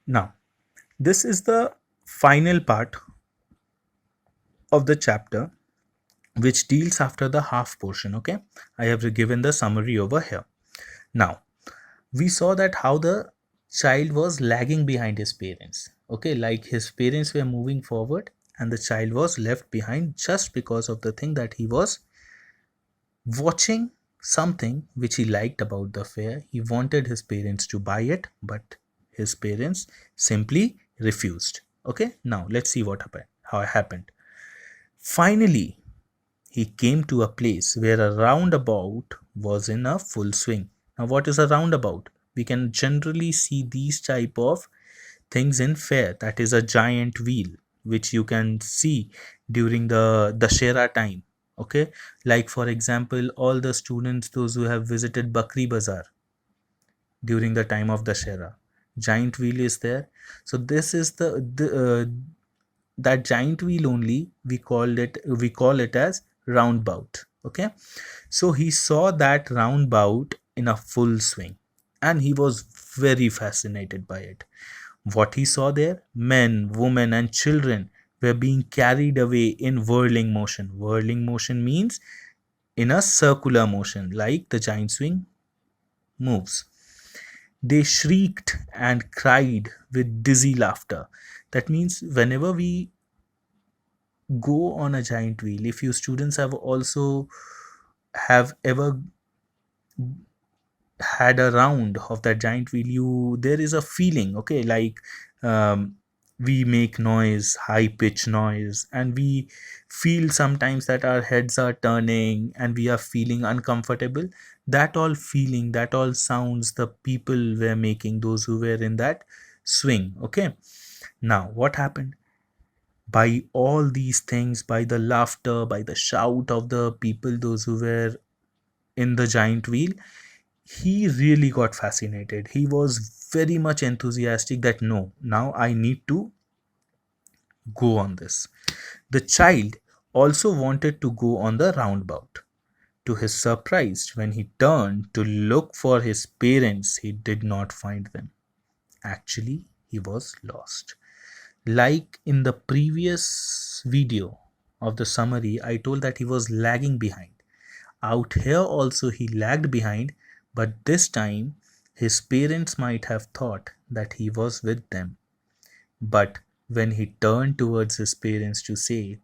Now, this is the final part of the chapter which deals after the half portion. Okay, I have given the summary over here. Now, we saw that how the child was lagging behind his parents. Okay, like his parents were moving forward and the child was left behind just because of the thing that he was watching something which he liked about the fair. He wanted his parents to buy it, but his parents simply refused. Okay, now let's see what happened. How it happened. Finally, he came to a place where a roundabout was in a full swing. Now, what is a roundabout? We can generally see these type of things in fair. That is a giant wheel which you can see during the Dashera time. Okay, like for example, all the students, those who have visited Bakri Bazaar during the time of Dashera, giant wheel is there. So this is that giant wheel only we call it as roundabout. Okay, so he saw that roundabout in a full swing and he was very fascinated by it. What he saw there, men, women and children were being carried away in whirling motion. Whirling motion means in a circular motion, like the giant swing moves. They shrieked and cried with dizzy laughter. That means whenever we go on a giant wheel, if you students have ever had a round of that giant wheel, you there is a feeling, okay, like we make noise, high pitch noise, and we feel sometimes that our heads are turning and we are feeling uncomfortable. That all feeling, that all sounds the people were making, those who were in that swing. Okay, now what happened? By all these things, by the laughter, by the shout of the people, those who were in the giant wheel, he really got fascinated. He was very much enthusiastic that no, now I need to go on this. The child also wanted to go on the roundabout. To his surprise, when he turned to look for his parents, he did not find them. Actually, he was lost. Like in the previous video of the summary, I told that he was lagging behind. Out here also he lagged behind, but this time his parents might have thought that he was with them. But when he turned towards his parents to say